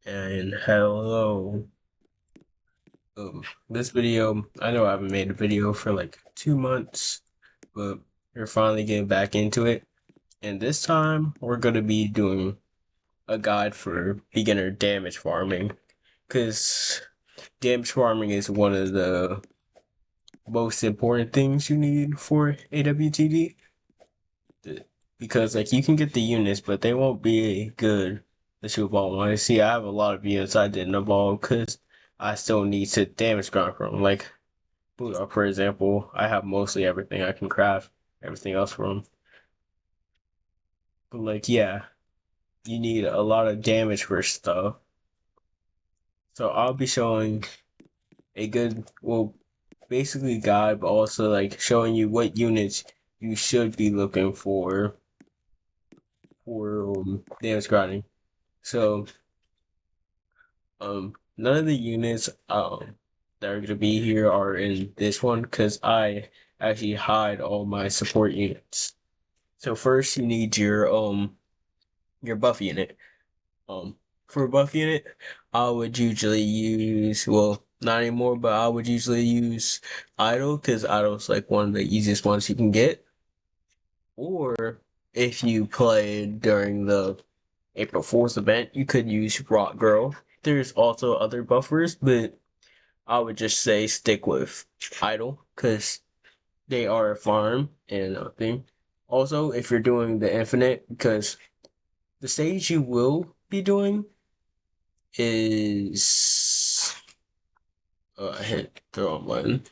And hello. This video, I know I haven't made a video for like 2 months, but we're finally getting back into it. And this time, we're going to be doing a guide for beginner damage farming. Because damage farming is one of the most important things you need for AWTD. Because like you can get the units, but they won't be good that you want to see. I have a lot of units I didn't evolve because I still need to damage ground from. Like for example, I have mostly everything I can craft everything else from. But like yeah, you need a lot of damage for stuff. So I'll be showing a good basically guide, but also like showing you what units you should be looking for damage grinding. So none of the units that are gonna be here are in this one because I actually hide all my support units. So first you need your buff unit. Um for a buff unit, I would usually use not anymore, but I would usually use Idle because Idle's like one of the easiest ones you can get. Or if you played during the April Fool's event, you could use Rock Girl. There's also other buffers, but I would just say stick with Idle because they are a farm and a thing. Also, if you're doing the infinite, because the stage you will be doing is I hit the wrong button.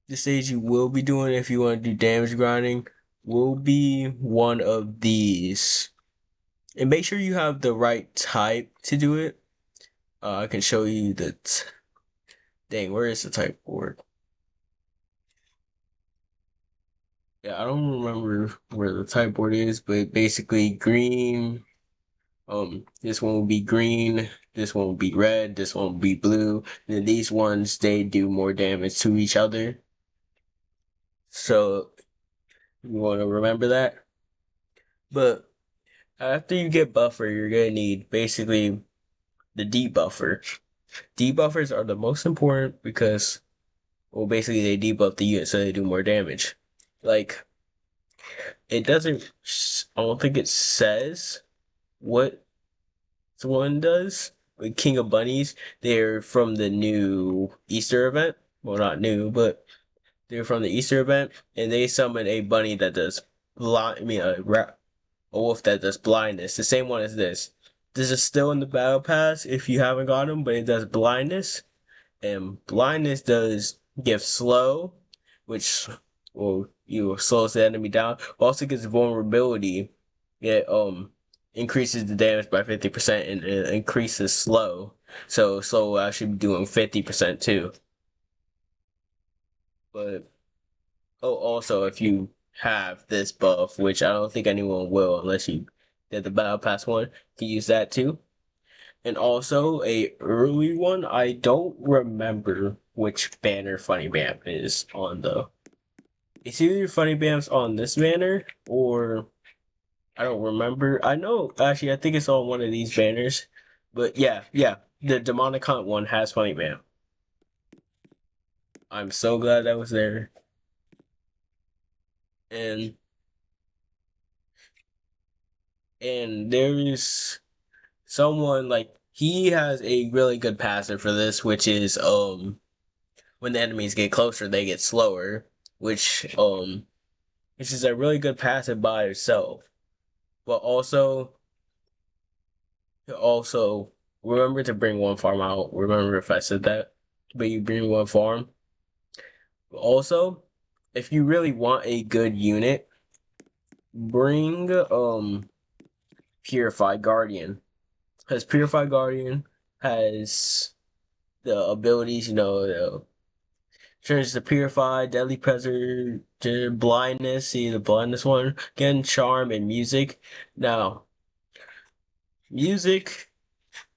The stage you will be doing if you want to do damage grinding will be one of these, and make sure you have the right type to do it. I can show you that. Dang, where is the type board? Yeah, I don't remember where the type board is, but basically green. This one will be green. This one will be red. This one will be blue. And then these ones they do more damage to each other. So you want to remember that. But after you get buffer, you're gonna need basically the debuffer. Debuffers are the most important because basically they debuff the unit so they do more damage. Like it doesn't. I don't think it says what one does. With King of Bunnies, they're from the new Easter event. Well, not new, but they're from the Easter event, and they summon a bunny that does blind. I mean, a wolf that does blindness. The same one as this. This is still in the battle pass if you haven't got him, but it does blindness, and blindness does give slow, which slows the enemy down. Also gives vulnerability. It increases the damage by 50% and it increases slow. So slow will actually be doing 50% too. But also if you have this buff, which I don't think anyone will unless you did the battle pass one, you can use that too. And also a early one, I don't remember which banner Funny Bam is on though. It's either Funny Bam's on this banner or I don't remember. I know actually I think it's on one of these banners. But yeah. The Demonic Hunt one has Funny Bam. I'm so glad that was there. And there's someone like he has a really good passive for this, which is when the enemies get closer, they get slower, which is a really good passive by itself. But also remember to bring one farm out. Remember if I said that, but you bring one farm. Also, if you really want a good unit, bring Purified Guardian, because Purified Guardian has the abilities, turns to Purify, Deadly Predator, Blindness, see the Blindness one, again, Charm, and Music. Now, Music,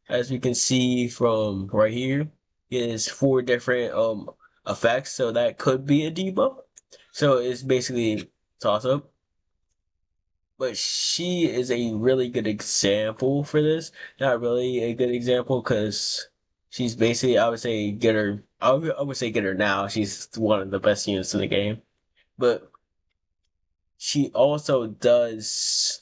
as we can see from right here, is four different effects, so that could be a debuff. So it's basically toss up. but she is a really good example for this. Not really a good example because she's basically, I would say, get her. I would say get her now. She's one of the best units in the game, but she also does.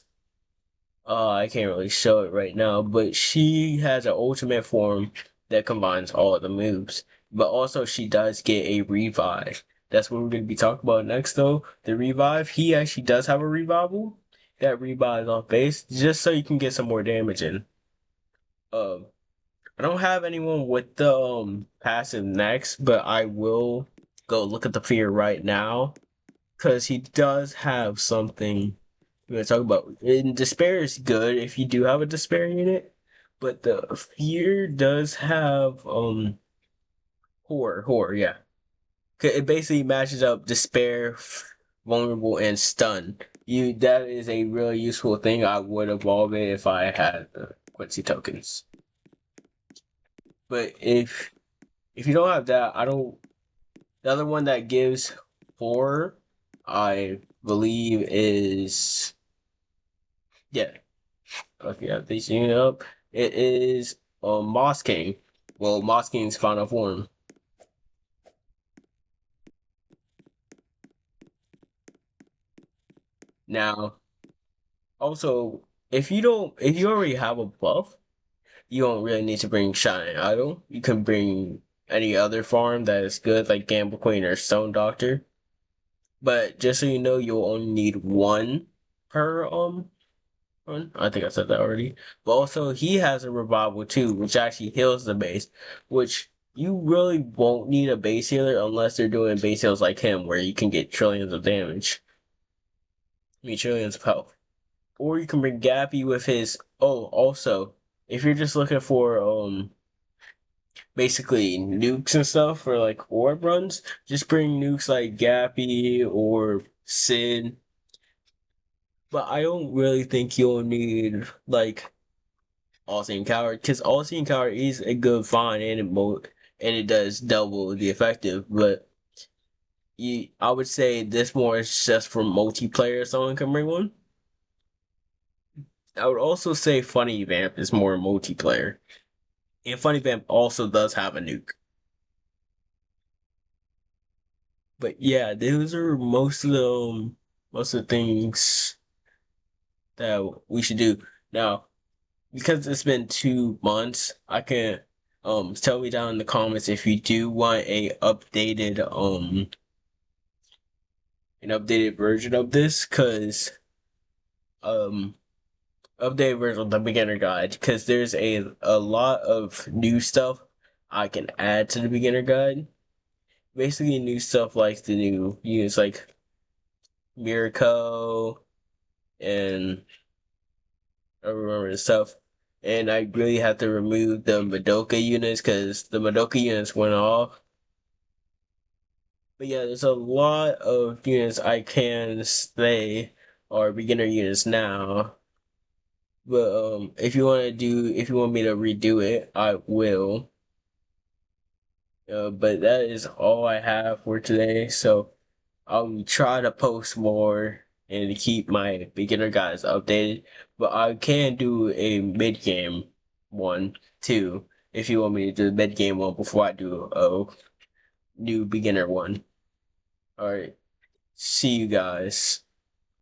I can't really show it right now, but she has an ultimate form that combines all of the moves. But also, she does get a revive. That's what we're going to be talking about next, though. The revive. He actually does have a revival that revives off base, just so you can get some more damage in. Um, I don't have anyone with the passive next, but I will go look at the fear right now because he does have something we're gonna talk about. And despair is good if you do have a despair unit, but the fear does have horror, yeah. 'Cause it basically matches up despair, vulnerable, and stun. That is a really useful thing. I would evolve it if I had the Quincy tokens. But if you don't have that, I don't. The other one that gives horror, I believe, is yeah. Okay, I think you up. It is Moss King. Well, Moss King's final form. Now, also, if you already have a buff, you don't really need to bring Shining Idol. You can bring any other farm that is good, like Gamble Queen or Stone Doctor. But just so you know, you'll only need one per run. I think I said that already. But also, he has a revival too, which actually heals the base, which you really won't need a base healer unless they're doing base heals like him, where you can get trillions of damage. I mean, trillions of health. Or you can bring Gappy with his. Oh, also, if you're just looking for basically nukes and stuff for like orb runs, just bring nukes like Gappy or Sid. But I don't really think you'll need like All-Seeing Coward, because All-Seeing Coward is a good find and it does double the effective, but I would say this more is just for multiplayer, someone can bring one. I would also say Funny Vamp is more multiplayer. And Funny Vamp also does have a nuke. But yeah, those are most of the things that we should do. Now, because it's been 2 months, I can tell me down in the comments if you do want an updated version of this, cause um updated version of the beginner guide, because there's a lot of new stuff I can add to the beginner guide. Basically new stuff like the new units like Mirko and I remember the stuff. And I really have to remove the Madoka units because the Madoka units went off. But yeah, there's a lot of units I can say are beginner units now. But if you want me to redo it, I will. But that is all I have for today. So I'll try to post more and to keep my beginner guides updated. But I can do a mid game one too if you want me to do the mid game one before I do a new beginner one. All right, see you guys.